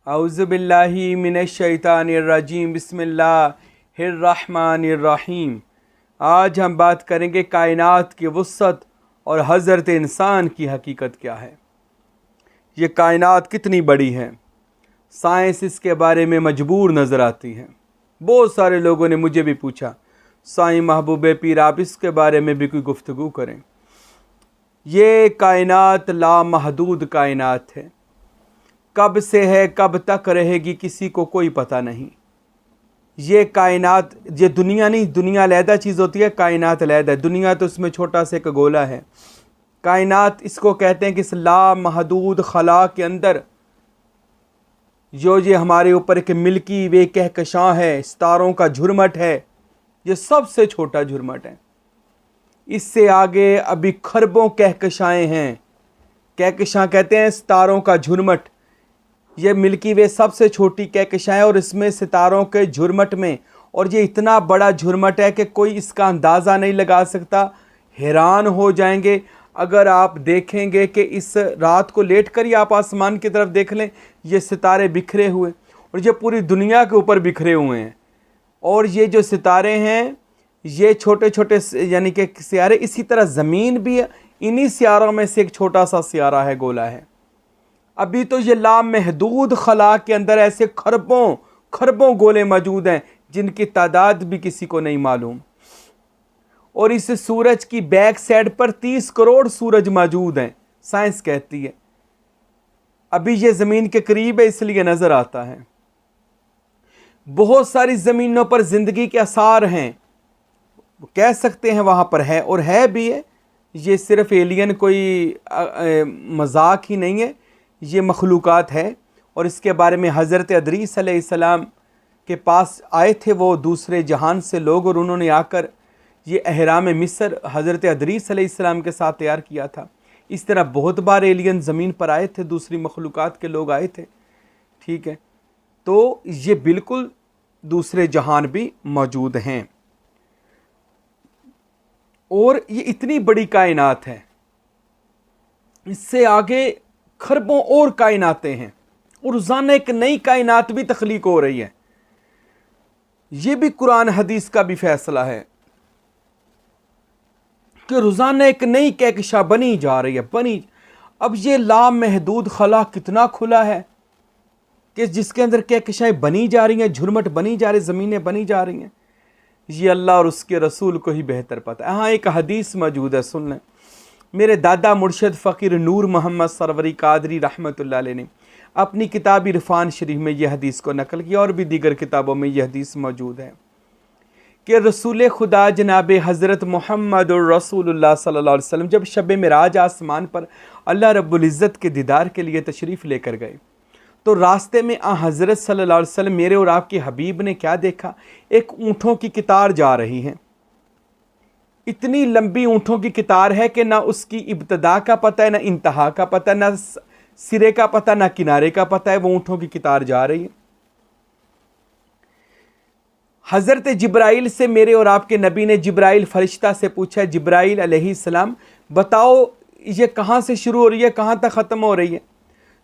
औज़ुबिल्लाहि मिनश्शैतानिर्रजीम बिस्मिल्लाहिर्रहमानिर्रहीम। आज हम बात करेंगे कायनात की वुसअत और हज़रत इंसान की हकीकत क्या है। ये कायनात कितनी बड़ी है, साइंस इसके बारे में मजबूर नज़र आती है। बहुत सारे लोगों ने मुझे भी पूछा, साईं महबूब पीर आप इसके बारे में भी कोई गुफ्तगू करें। ये कायनात लामहदूद कायनात है, कब से है कब तक रहेगी किसी को कोई पता नहीं। ये कायनात, ये दुनिया नहीं, दुनिया अलहदा चीज़ होती है, कायनात अलहदा है। दुनिया तो उसमें छोटा सा एक गोला है। कायनात इसको कहते हैं कि इस लामहदूद खला के अंदर जो ये हमारे ऊपर एक मिल्की वे कहकशां है, सितारों का झुरमट है, ये सबसे छोटा झुरमट है। इससे आगे अभी खरबों कहकशाएँ हैं। कहकशां कहते हैं सितारों का झुरमट। ये मिल्की वे सबसे छोटी कहकशां है और इसमें सितारों के झुरमट में, और ये इतना बड़ा झुरमट है कि कोई इसका अंदाज़ा नहीं लगा सकता। हैरान हो जाएंगे अगर आप देखेंगे कि इस रात को लेट कर ही आप आसमान की तरफ देख लें, ये सितारे बिखरे हुए, और ये पूरी दुनिया के ऊपर बिखरे हुए हैं। और ये जो सितारे हैं ये छोटे छोटे यानी कि सियारे, इसी तरह ज़मीन भी इन्हीं सियारों में से एक छोटा सा सियारा है, गोला है। अभी तो ये लामहदूद खला के अंदर ऐसे खरबों खरबों गोले मौजूद हैं जिनकी तादाद भी किसी को नहीं मालूम। और इस सूरज की बैक साइड पर 30 करोड़ सूरज मौजूद हैं, साइंस कहती है। अभी ये ज़मीन के करीब है इसलिए नज़र आता है। बहुत सारी ज़मीनों पर ज़िंदगी के आसार हैं, कह सकते हैं वहाँ पर है, और है भी है। ये सिर्फ एलियन कोई मजाक ही नहीं है, ये मखलूक़ात है। और इसके बारे में हज़रत अदरीस अलैहिस्सलाम के पास आए थे वो दूसरे जहान से लोग, और उन्होंने आकर ये अहराम मिस्र हज़रत अदरीस अलैहिस्सलाम के साथ तैयार किया था। इस तरह बहुत बार एलियन ज़मीन पर आए थे, दूसरी मखलूक़ात के लोग आए थे, ठीक है। तो ये बिल्कुल दूसरे जहान भी मौजूद हैं। और ये इतनी बड़ी कायनात है, इससे आगे खरबों और कायनातें हैं, और रोज़ाना एक नई कायनात भी तख्लीक हो रही है। ये भी कुरान हदीस का भी फैसला है कि रोज़ाना एक नई कहकशां बनी जा रही है, बनी। अब ये लामहदूद खला कितना खुला है कि जिसके अंदर कहकशाएं बनी जा रही हैं, झुरमट बनी जा रही, ज़मीनें बनी जा रही हैं। ये अल्लाह और उसके रसूल को ही बेहतर पता है। हाँ, एक हदीस मौजूद है, सुन लें। मेरे दादा मुर्शद फ़कीर नूर मोहम्मद सरवरी कादरी रहमतुल्लाह अलैह ने अपनी किताब इरफान शरीफ में यह हदीस को नकल किया, और भी दीगर किताबों में यह हदीस मौजूद है कि रसूल खुदा जनाब हज़रत मोहम्मद रसूलुल्लाह सल्लल्लाहु अलैहि वसल्लम जब शब मिराज आसमान पर अल्लाह रब्बुल इज़्ज़त के दीदार के लिए तशरीफ़ लेकर गए, तो रास्ते में हज़रत सल्लल्लाहु अलैहि वसल्लम मेरे और आपके हबीब ने क्या देखा, एक ऊँटों की कितार जा रही है। इतनी लंबी ऊँटों की कितार है कि ना उसकी इब्तदा का पता है, ना इंतहा का पता है, ना सिरे का पता, ना किनारे का पता है। वो ऊँटों की कितार जा रही है। हज़रत जिब्राइल से मेरे और आपके नबी ने जिब्राइल फरिश्ता से पूछा, जिब्राइल अलैहिस्सलाम बताओ ये कहाँ से शुरू हो रही है, कहाँ तक ख़त्म हो रही है।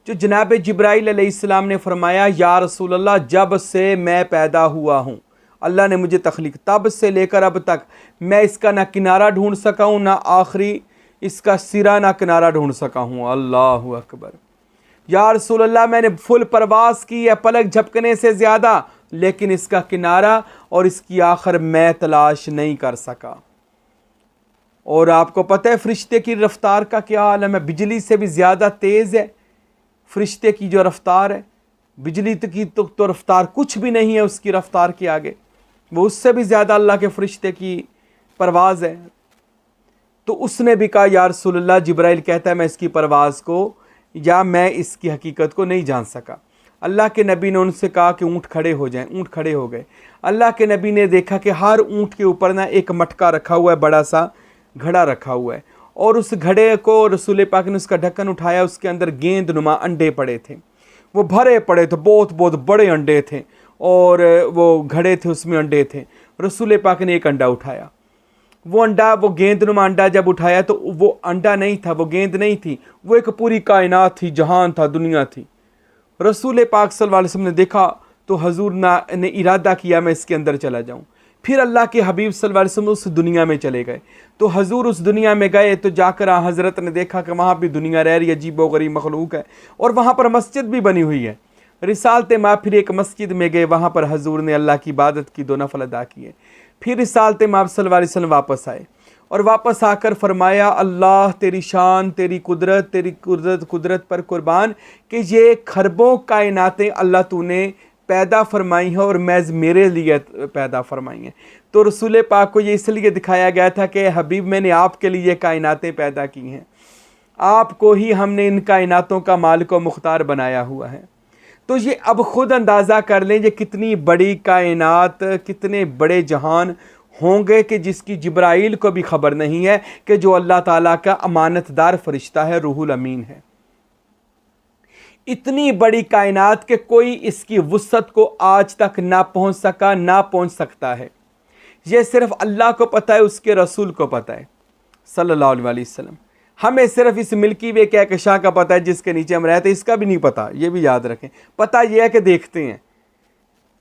जो जनाब जिब्राइल अलैहिस्सलाम ने फरमाया, या रसूल अल्लाह, जब से मैं पैदा हुआ हूँ, अल्लाह ने मुझे तख्लीक, तब से लेकर अब तक मैं इसका ना किनारा ढूंढ सका हूँ, ना आखिरी इसका सिरा ना किनारा ढूंढ सका हूँ। अल्लाहु अकबर। या रसूल अल्लाह, मैंने फुल परवास की है पलक झपकने से ज़्यादा, लेकिन इसका किनारा और इसकी आखिर मैं तलाश नहीं कर सका। और आपको पता है फरिश्ते की रफ्तार का क्या आलम है, बिजली से भी ज़्यादा तेज़ है फरिश्ते की जो रफ्तार है। बिजली की तो रफ्तार कुछ भी नहीं है उसकी रफ्तार के आगे, वो उससे भी ज़्यादा अल्लाह के फरिश्ते की परवाज़ है। तो उसने भी कहा, या रसूलल्लाह, जिब्राइल कहता है मैं इसकी परवाज़ को या मैं इसकी हकीकत को नहीं जान सका। अल्लाह के नबी ने उनसे कहा कि ऊँट खड़े हो जाएं। ऊँट खड़े हो गए। अल्लाह के नबी ने देखा कि हर ऊँट के ऊपर ना एक मटका रखा हुआ है, बड़ा सा घड़ा रखा हुआ है, और उस घड़े को रसूल पाक ने उसका ढक्कन उठाया, उसके अंदर गेंद नुमा अंडे पड़े थे, वो भरे पड़े थे, बहुत बहुत बड़े अंडे थे, और वो घड़े थे उसमें अंडे थे। रसूल पाक ने एक अंडा उठाया, वो अंडा, वो गेंदनुमा अंडा जब उठाया तो वो अंडा नहीं था, वो गेंद नहीं थी, वो एक पूरी कायनात थी, जहान था, दुनिया थी। रसूल पाक सल्लल्लाहु अलैहि वसल्लम ने देखा तो हजूर ने इरादा किया मैं इसके अंदर चला जाऊं। फिर अल्लाह के हबीब सल्लल्लाहु अलैहि वसल्लम उस दुनिया में चले गए। तो हजूर उस दुनिया में गए तो जाकर हज़रत ने देखा कि वहाँ भी दुनिया रह रही अजीब व गरीब मखलूक है और वहाँ पर मस्जिद भी बनी हुई है। रिसालत माँ फिर एक मस्जिद में गए, वहाँ पर हजूर ने अल्लाह की इबादत की, 2 नफल अदा किए। फिर रिसालत माँ सल्लल्लाहु अलैहि वसल्लम वापस आए और वापस आकर फरमाया अल्लाह तेरी शान, तेरी कुदरत पर कुर्बान कि ये खरबों कायनातें अल्लाह तूने पैदा फरमाई है और महज मेरे लिए पैदा फरमाई हैं। तो रसूल पाक को ये इसलिए दिखाया गया था कि हबीब मैंने आपके लिए कायनातें पैदा की हैं, आपको ही हमने इन कायनातों का मालिक व मुख्तार बनाया हुआ है। तो ये अब ख़ुद अंदाज़ा कर लें ये कितनी बड़ी कायनात, कितने बड़े जहान होंगे कि जिसकी जिब्राइल को भी खबर नहीं है कि जो अल्लाह ताला का अमानतदार फरिश्ता है, रूहुल अमीन है। इतनी बड़ी कायनात के कोई इसकी वुसअत को आज तक ना पहुंच सका, ना पहुंच सकता है। यह सिर्फ अल्लाह को पता है, उसके रसूल को पता है सल्लल्लाहु अलैहि वसल्लम। हमें सिर्फ इस मिल्की वे कहकशां का पता है जिसके नीचे हम रहते हैं, इसका भी नहीं पता, ये भी याद रखें। पता यह है कि देखते हैं,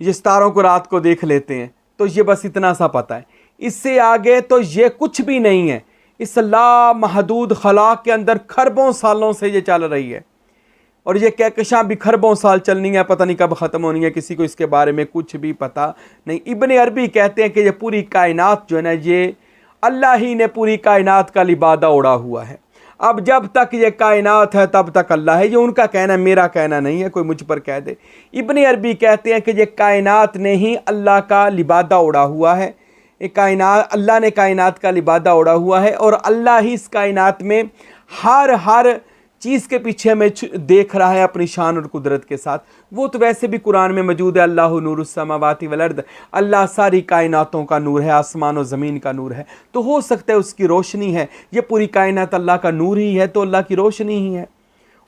ये सितारों को रात को देख लेते हैं, तो ये बस इतना सा पता है। इससे आगे तो ये कुछ भी नहीं है। इस लामहदूद खला के अंदर खरबों सालों से ये चल रही है और ये कहकशां भी खरबों साल चलनी है, पता नहीं कब ख़त्म होनी है, किसी को इसके बारे में कुछ भी पता नहीं। इब्न अरबी कहते हैं कि ये पूरी कायनात जो है ना, ये अल्लाह ही ने पूरी कायनात का लिबादा ओढ़ा हुआ है। अब जब तक ये कायनात है तब तक अल्लाह है। ये उनका कहना, मेरा कहना नहीं है, कोई मुझ पर कह दे। इब्न अरबी कहते हैं कि ये कायनात ने ही अल्लाह का लिबादा ओढ़ा हुआ है। ये कायनात, अल्लाह ने कायनात का लिबादा ओढ़ा हुआ है और अल्लाह ही इस कायनात में हर चीज़ के पीछे हमें देख रहा है अपनी शान और कुदरत के साथ। वो तो वैसे भी कुरान में मौजूद है, अल्लाहु नूरुस समावाति वल अर्द, अल्लाह सारी कायनातों का नूर है, आसमान और ज़मीन का नूर है। तो हो सकता है उसकी रोशनी है, ये पूरी कायनात अल्लाह का नूर ही है, तो अल्लाह की रोशनी ही है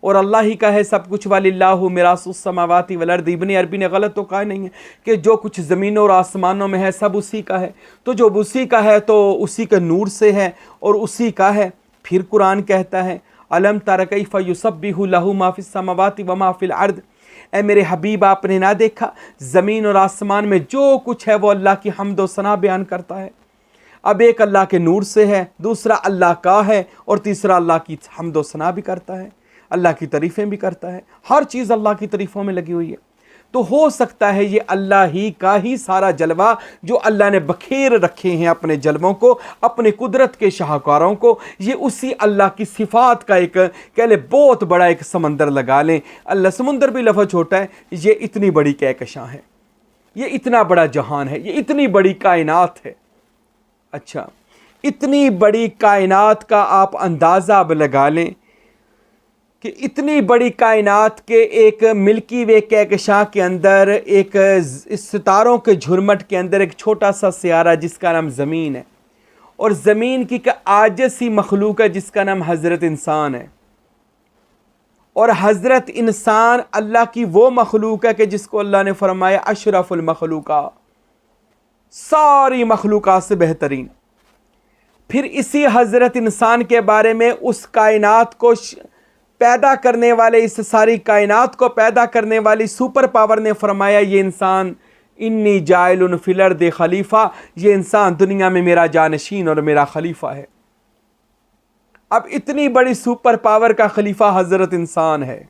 और अल्लाह ही का है सब कुछ। वलिल्लाहु मिरासुस समावाति वल अर्द। इब्न अरबी ने गलत तो कहा नहीं है कि जो कुछ ज़मीनों और आसमानों में है सब उसी का है, तो जो उसी का है तो उसी के नूर से है और उसी का है। फिर कुरान कहता है अलम तरा कैफ़ युसब्बिहु लहू मा फिस समावाति व मा फिल अर्द। ए मेरे हबीब, आपने ना देखा ज़मीन और आसमान में जो कुछ है वो अल्लाह की हम्द व सना बयान करता है। अब एक अल्लाह के नूर से है, दूसरा अल्लाह का है और तीसरा अल्लाह की हम्द व सना भी करता है, अल्लाह की तारीफ़ें भी करता है। हर चीज़ अल्लाह की तारीफ़ों में लगी हुई है। तो हो सकता है ये अल्लाह ही का ही सारा जलवा जो अल्लाह ने बखेर रखे हैं अपने जलवों को, अपने कुदरत के शाहकारों को, ये उसी अल्लाह की सिफात का एक कह ले बहुत बड़ा एक समंदर लगा लें। अल्लाह समुंदर भी लफ्ज़ छोटा है, ये इतनी बड़ी कहकशां है, ये इतना बड़ा जहान है, ये इतनी बड़ी कायनात है। अच्छा, इतनी बड़ी कायनात का आप अंदाज़ा अब लगा लें कि इतनी बड़ी कायनात के एक मिल्की वे कहकशां के अंदर, एक इस सितारों के झुरमट के अंदर एक छोटा सा सियारा जिसका नाम ज़मीन है और ज़मीन की आजिज़ सी मखलूक है जिसका नाम हज़रत इंसान है। और हज़रत इंसान अल्लाह की वो मखलूक है कि जिसको अल्लाह ने फरमाया अशरफुल मखलूका, सारी मखलूक़ात से बेहतरीन। फिर इसी हज़रत इंसान के बारे में उस कायनात को पैदा करने वाले, इस सारी कायनात को पैदा करने वाली सुपर पावर ने फरमाया ये इंसान इन्नी जाइलुन फिल अर्दि खलीफा, ये इंसान दुनिया में मेरा जानशीन और मेरा खलीफा है। अब इतनी बड़ी सुपर पावर का खलीफा हज़रत इंसान है,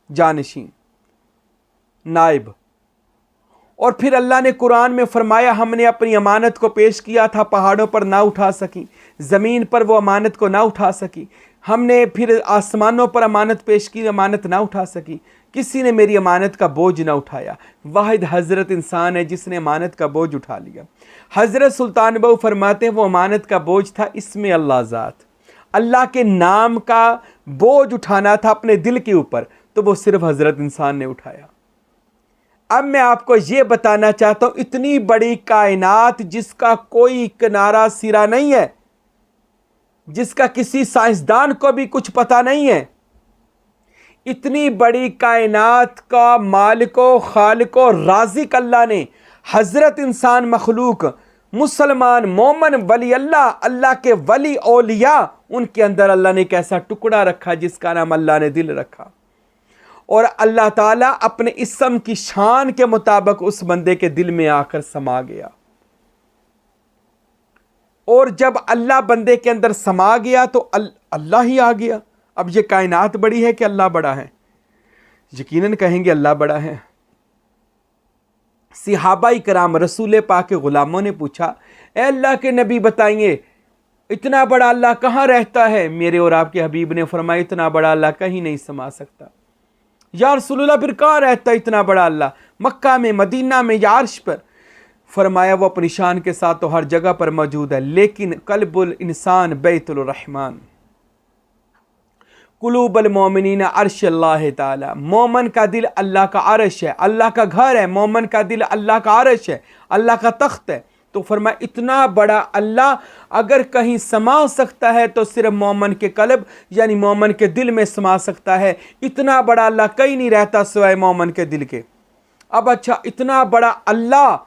जानशीन, नाइब। और फिर अल्लाह ने कुरान में फरमाया हमने अपनी अमानत को पेश किया था, पहाड़ों पर ना उठा सकी, ज़मीन पर वो अमानत को ना उठा सकी। हमने फिर आसमानों पर अमानत पेश की, अमानत ना उठा सकी, किसी ने मेरी अमानत का बोझ ना उठाया। वाहिद हज़रत इंसान है जिसने अमानत का बोझ उठा लिया। हज़रत सुल्तान बहू फरमाते हैं वो अमानत का बोझ था इसमें अल्लाह ज़ात, अल्लाह के नाम का बोझ उठाना था अपने दिल के ऊपर, तो वो सिर्फ हज़रत इंसान ने उठाया। अब मैं आपको ये बताना चाहता हूँ इतनी बड़ी कायनात जिसका कोई किनारा सिरा नहीं है, जिसका किसी साइंसदान को भी कुछ पता नहीं है, इतनी बड़ी कायनात का मालिको खालिको राज़िक अल्लाह ने हज़रत इंसान मखलूक, मुसलमान, मोमन, वली अल्लाह, अल्लाह के वली औलिया, उनके अंदर अल्लाह ने एक ऐसा टुकड़ा रखा जिसका नाम अल्लाह ने दिल रखा। और अल्लाह ताला अपने इस्म की शान के मुताबिक उस बंदे के दिल में आकर समा गया। और जब अल्लाह बंदे के अंदर समा गया तो अल्लाह ही आ गया। अब ये कायनात बड़ी है कि अल्लाह बड़ा है? यकीनन कहेंगे अल्लाह बड़ा है। सहाबा इकराम रसूल पाक के गुलामों ने पूछा, ए अल्लाह के नबी बताइए इतना बड़ा अल्लाह कहाँ रहता है? मेरे और आपके हबीब ने फरमाया, इतना बड़ा अल्लाह कहीं नहीं समा सकता। या रसूलुल्लाह फिर कहाँ रहता है इतना बड़ा अल्लाह? मक्का में, मदीना में, या अर्श पर? फरमाया वो अपनी शान के साथ तो हर जगह पर मौजूद है, लेकिन कल्बुल इंसान बैतुल रहमान, कुलूबल मोमिनीन अर्श अल्लाह ताला। मोमन का दिल अल्लाह का अर्श है, अल्लाह का घर है। मोमन का दिल अल्लाह का अर्श है, अल्लाह का तख्त है। तो फरमाया इतना बड़ा अल्लाह अगर कहीं समा सकता है तो सिर्फ मोमन के कल्ब यानी मोमन के दिल में समा सकता है। इतना बड़ा अल्लाह कहीं नहीं रहता सिवाय मोमन के दिल के। अब अच्छा, इतना बड़ा अल्लाह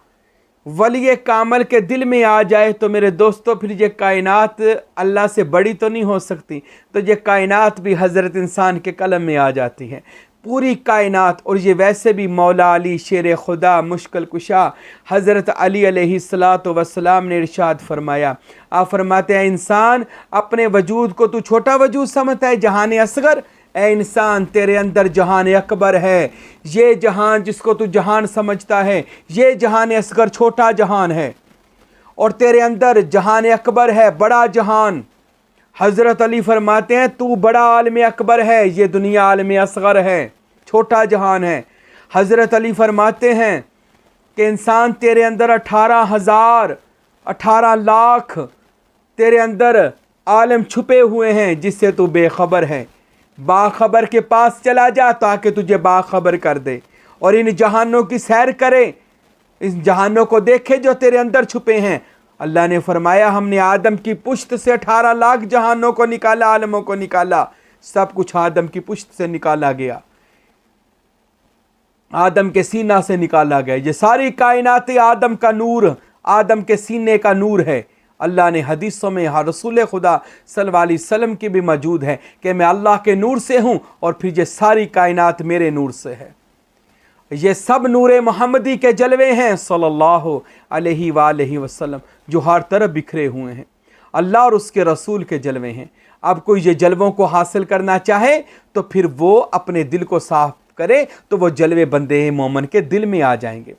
वली कामल के दिल में आ जाए तो मेरे दोस्तों फिर ये कायनात अल्लाह से बड़ी तो नहीं हो सकती। तो ये कायनात भी हज़रत इंसान के कलम में आ जाती है, पूरी कायनात। और ये वैसे भी मौला अली शेर खुदा मुश्किल कुशा हज़रत अली अलैहिस्सलातु वस्सलाम ने इरशाद फरमाया, आप फरमाते हैं इंसान अपने वजूद को तू छोटा वजूद समझता है, जहान असगर। ए इंसान तेरे अंदर जहान अकबर है। ये जहान जिसको तू जहान समझता है ये जहान असगर छोटा जहान है, और तेरे अंदर जहान अकबर है बड़ा जहान। हज़रत अली फरमाते हैं तू बड़ा आलम अकबर है, ये दुनिया आलम असगर है, छोटा जहान है। हज़रत अली फरमाते हैं कि इंसान तेरे अंदर 18 लाख तेरे अंदर आलम छुपे हुए हैं जिससे तू बेखबर है। बाखबर के पास चला जा ताकि तुझे बाखबर कर दे, और इन जहानों की सैर करे, इस जहानों को देखे जो तेरे अंदर छुपे हैं। अल्लाह ने फरमाया हमने आदम की पुश्त से 18 लाख जहानों को निकाला, आलमों को निकाला, सब कुछ आदम की पुश्त से निकाला गया, आदम के सीना से निकाला गया। ये सारी कायनात आदम का नूर, आदम के सीने का नूर है। अल्लाह ने हदीसों में रसूल खुदा सल्लल्लाहु अलैहि वसल्लम की भी मौजूद है कि मैं अल्लाह के नूर से हूँ और फिर ये सारी कायनात मेरे नूर से है। ये सब नूर मोहम्मदी के जलवे हैं सल्लल्लाहु अलैहि वसल्लम, जो हर तरफ बिखरे हुए हैं। अल्लाह और उसके रसूल के जलवे हैं। अब कोई ये जलवों को हासिल करना चाहे तो फिर वो अपने दिल को साफ करे तो वो जलवे बंदे मोमन के दिल में आ जाएंगे।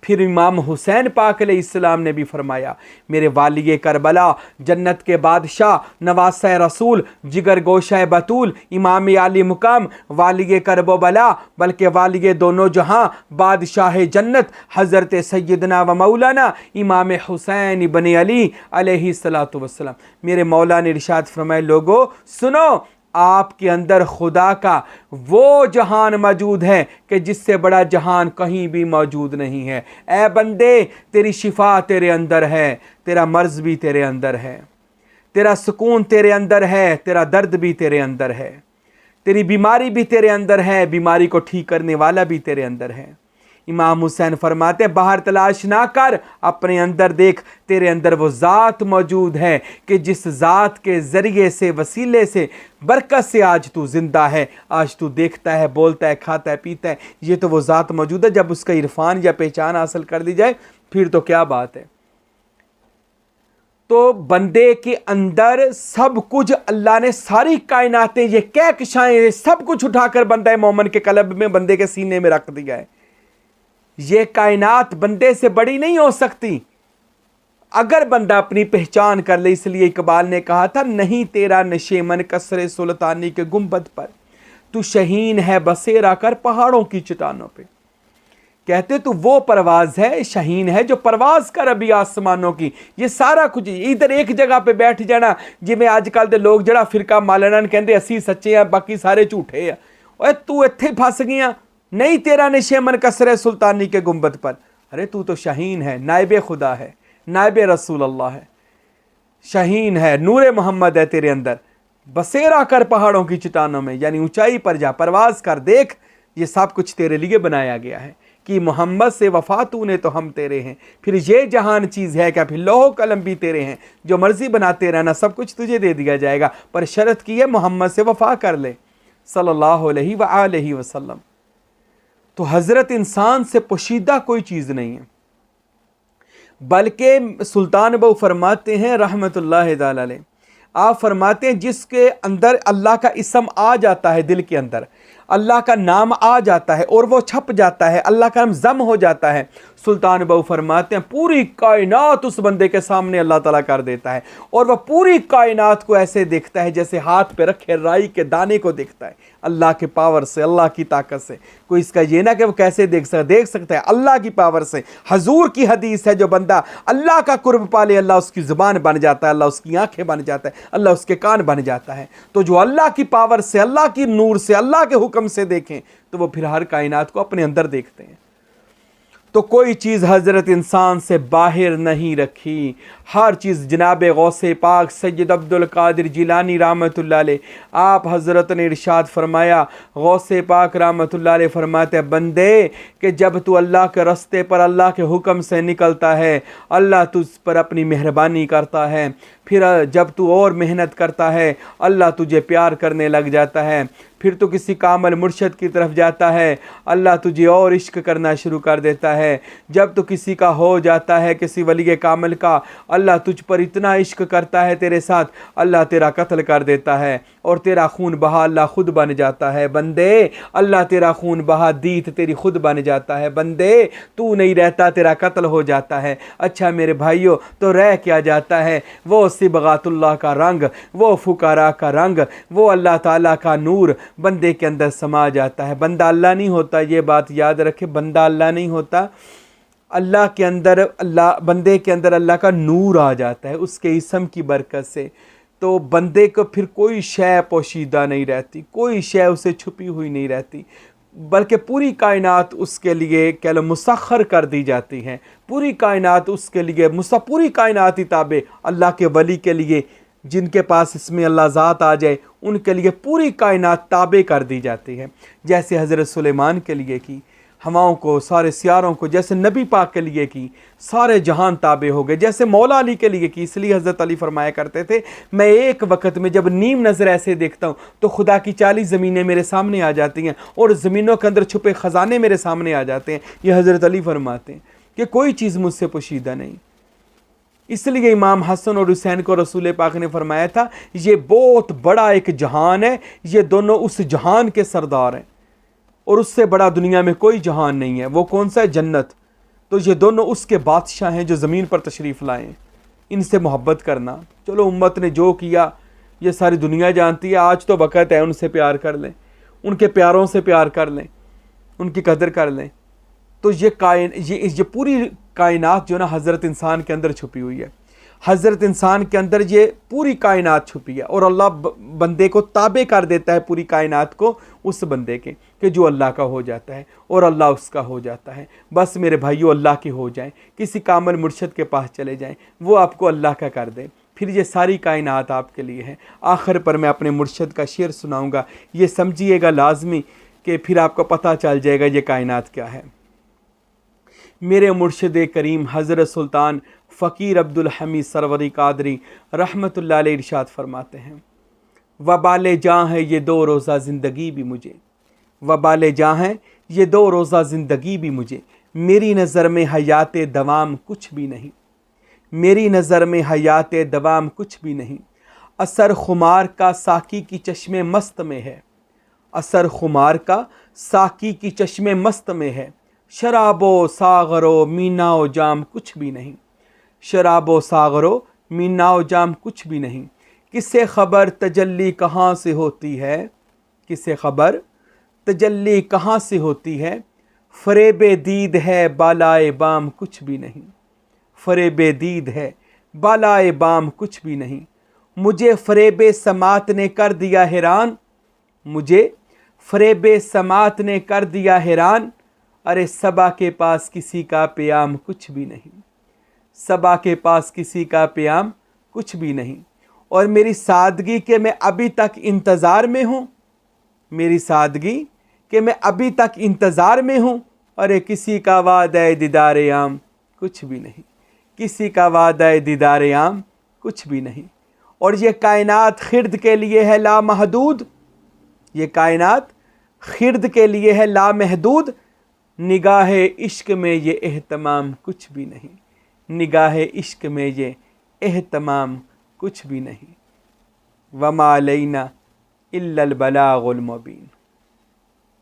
फिर इमाम हुसैन पाक अलैहिस्सलाम ने भी फरमाया, मेरे वालिए करबला, जन्नत के बादशाह, नवासा रसूल, जिगर गोशा बतूल, इमाम आली मुकाम, वालिए करबला बल्कि वालिए दोनों जहां, बादशाह जन्नत हज़रत सैयदना व मौलाना इमाम हुसैन इब्न अली अलैहिस्सलातु वस्सलाम। मेरे मौला ने इरशाद फरमाया, लोगो सुनो, आपके अंदर खुदा का वो जहान मौजूद है कि जिससे बड़ा जहान कहीं भी मौजूद नहीं है। ए बंदे, तेरी शिफा तेरे अंदर है, तेरा मर्ज भी तेरे अंदर है, तेरा सुकून तेरे अंदर है, तेरा दर्द भी तेरे अंदर है, तेरी बीमारी भी तेरे अंदर है, बीमारी को ठीक करने वाला भी तेरे अंदर है। इमाम हुसैन फरमाते बाहर तलाश ना कर, अपने अंदर देख, तेरे अंदर वो ज़ात मौजूद है कि जिस ज़ात के ज़रिए से, वसीले से, बरकत से आज तू ज़िंदा है, आज तू देखता है, बोलता है, खाता है, पीता है। ये तो वो ज़ात मौजूद है। जब उसका इरफान या पहचान हासिल कर ली जाए फिर तो क्या बात है। तो बंदे के अंदर सब कुछ अल्लाह ने, सारी कायनातें, ये कहकशाएं, सब कुछ उठाकर बंदा मोमन के कल्ब में, बंदे के सीने में रख दिया है। ये कायनात बंदे से बड़ी नहीं हो सकती अगर बंदा अपनी पहचान कर ले। इसलिए इकबाल ने कहा था, नहीं तेरा नशे मन कसरे सुल्तानी के गुंबद पर, तू शहीन है बसेरा कर पहाड़ों की चट्टानों पे। कहते तू वो परवाज है, शहीन है जो परवाज कर अभी आसमानों की। ये सारा कुछ इधर एक जगह पे बैठ जाना, जिमें आजकल दे लोग जड़ा फिरका मालना कहते असी सच्चे हैं बाकी सारे झूठे हैं। और तू इत्थे फस गया, नहीं तेरा नशे मन कसरे सुल्तानी के गुंबद पर। अरे तू तो शहीन है, नायब खुदा है, नायब रसूल अल्लाह है, शहीन है, नूर मोहम्मद है तेरे अंदर। बसेरा कर पहाड़ों की चट्टानों में, यानी ऊंचाई पर जा, परवाज कर, देख ये सब कुछ तेरे लिए बनाया गया है कि मोहम्मद से वफा तूने तो हम तेरे हैं। फिर ये जहान चीज़ है क्या, फिर लोहो कलम भी तेरे हैं, जो मर्जी बनाते रहना, सब कुछ तुझे दे दिया जाएगा। पर शर्त की है मोहम्मद से वफा कर ले सल्लल्लाहु अलैहि वसल्लम। तो हज़रत इंसान से पोशीदा कोई चीज़ नहीं है। बल्कि सुल्तान बहू फरमाते हैं रहमतुल्लाह ताला अलैह, आप फरमाते हैं जिसके अंदर अल्लाह का इस्म आ जाता है, दिल के अंदर अल्लाह का नाम आ जाता है और वो छप जाता है, अल्लाह का नाम जम हो जाता है, सुल्तान बहू फरमाते हैं पूरी कायनात उस बंदे के सामने अल्लाह ताला कर देता है और वह पूरी कायनात को ऐसे देखता है जैसे हाथ पे रखे राई के दाने को देखता है, अल्लाह के पावर से, अल्लाह की ताकत से। कोई इसका ये ना कि वो कैसे देख सकता है, अल्लाह की पावर से। हजूर की हदीस है, जो बंदा अल्लाह का कुर्ब पाले अल्लाह उसकी ज़ुबान बन जाता है, अल्लाह उसकी आंखें बन जाता है, अल्लाह उसके कान बन जाता है। तो जो अल्लाह की पावर से, अल्लाह की नूर से, अल्लाह के हुक्म से देखें तो वो फिर हर कायनात को अपने अंदर देखते हैं। तो कोई चीज़ हज़रत इंसान से बाहर नहीं रखी, हर चीज़ जनाब गौसे पाक सैयद अब्दुल कादिर जिलानी रहमतुल्लाह अलैह, आप हज़रत ने इरशाद फरमाया, गौसे पाक रहमतुल्लाह अलैह फरमाते बंदे कि जब तू अल्लाह के रस्ते पर अल्लाह के हुक्म से निकलता है, अल्लाह तुझ पर अपनी मेहरबानी करता है। फिर जब तू और मेहनत करता है, अल्लाह तुझे प्यार करने लग जाता है। फिर तो किसी कामल मुर्शद की तरफ जाता है, अल्लाह तुझे और इश्क करना शुरू कर देता है। जब तो किसी का हो जाता है, किसी वली कामल का, अल्लाह तुझ पर इतना इश्क करता है तेरे साथ, अल्लाह तेरा कत्ल कर देता है और तेरा खून बहा अल्लाह खुद बन जाता है। बंदे अल्लाह तेरा खून बहा दीत तेरी खुद बन जाता है। बंदे तू नहीं रहता, तेरा कत्ल हो जाता है। अच्छा मेरे भाइयों, तो रह क्या जाता है? वो सिबगातुल्लाह का रंग, वो फुकारा का रंग, वो अल्लाह ताला का नूर बंदे के अंदर समा जाता है। बंदा अल्लाह नहीं होता, ये बात याद रखे, बंदा अल्लाह नहीं होता, अल्लाह के अंदर, अल्लाह बंदे के अंदर अल्लाह का नूर आ जाता है उसके इस्म की बरकत से। तो बंदे को फिर कोई शय पोशीदा नहीं रहती, कोई शय उसे छुपी हुई नहीं रहती, बल्कि पूरी कायनात उसके लिए कह लो मुसख्खर कर दी जाती हैं। पूरी कायनात उसके लिए पूरी कायनाती ताबे अल्लाह के वली के लिए, जिनके पास इसमें अल्लाह ज़ात आ जाए उनके लिए पूरी कायनात ताबे कर दी जाती है। जैसे हज़रत सुलेमान के लिए की, हवाओं को, सारे सियारों को, जैसे नबी पाक के लिए की, सारे जहान ताबे हो गए। जैसे मौला अली के लिए की, इसलिए हज़रत अली फरमाया करते थे, मैं एक वक्त में जब नीम नज़र ऐसे देखता हूँ तो खुदा की 40 ज़मीनें मेरे सामने आ जाती हैं और ज़मीनों के अंदर छुपे ख़जाने मेरे सामने आ जाते हैं। ये हज़रत अली फरमाते हैं कि कोई चीज़ मुझसे पोशीदा नहीं। इसलिए इमाम हसन और हुसैन को रसूल पाक ने फरमाया था, ये बहुत बड़ा एक जहान है, ये दोनों उस जहान के सरदार हैं और उससे बड़ा दुनिया में कोई जहान नहीं है। वो कौन सा है? जन्नत। तो ये दोनों उसके बादशाह हैं जो ज़मीन पर तशरीफ़ लाएँ। इनसे मोहब्बत करना, चलो उम्मत ने जो किया ये सारी दुनिया जानती है, आज तो वक़्त है उनसे प्यार कर लें, उनके प्यारों से प्यार कर लें, उनकी कदर कर लें। तो ये पूरी कायनात जो ना हज़रत इंसान के अंदर छुपी हुई है, हज़रत इंसान के अंदर ये पूरी कायनात छुपी है और अल्लाह बंदे को ताबे कर देता है पूरी कायनात को उस बंदे के कि जो अल्लाह का हो जाता है और अल्लाह उसका हो जाता है। बस मेरे भाइयों, अल्लाह के हो जाएं, किसी कामल मुर्शद के पास चले जाएं, वो आपको अल्लाह का कर दे, फिर ये सारी कायनात आपके लिए है। आखिर पर मैं अपने मुर्शद का शेर सुनाऊँगा, ये समझिएगा लाजमी कि फिर आपको पता चल जाएगा ये कायनात क्या है। मेरे मुर्शिद करीम हज़रत सुल्तान फ़कीर अब्दुल हमीद सरवरी कादरी रहमतुल्लाह अलैह इरशाद फरमाते हैं, वबाले जाँ है ये 2 रोज़ा ज़िंदगी भी मुझे, वबाले जाँ है ये 2 रोज़ा ज़िंदगी भी मुझे, मेरी नज़र में हयात दवाम कुछ भी नहीं, मेरी नज़र में हयात दवाम कुछ भी नहीं। असर खुमार का साकी की चश्मे मस्त में है, असर खुमार का साकी की चश्मे मस्त में है, शराबो सागरो मीनाओ जाम कुछ भी नहीं, शराबो सागरो मीनाओ जाम कुछ भी नहीं। किसे ख़बर तजल्ली कहाँ से होती है, किसे ख़बर तजल्ली कहाँ से होती है, फ़रेबे दीद है बालाए बाम कुछ भी नहीं, फ़रेबे दीद है बालाए बाम कुछ भी नहीं। मुझे फ़रेबे समात ने कर दिया हैरान, मुझे फ़रेबे समात ने कर दिया हैरान, अरे सबा के पास किसी का प्याम कुछ भी नहीं, सबा के पास किसी का प्याम कुछ भी नहीं। और मेरी सादगी के मैं अभी तक इंतज़ार में हूँ, मेरी सादगी के मैं अभी तक इंतज़ार में हूँ, अरे किसी का वादा दीदार आम कुछ भी नहीं, किसी का वादा दीदार आम कुछ भी नहीं। और ये कायनात खिर्द के लिए है लामहदूद, ये कायनात खिर्द के लिए है लामहदूद, निगाह इश्क में ये एहतमाम कुछ भी नहीं, निगाह इश्क में ये एहतमाम कुछ भी नहीं। वमा अलैना इल्लल बलागुल मुबीन।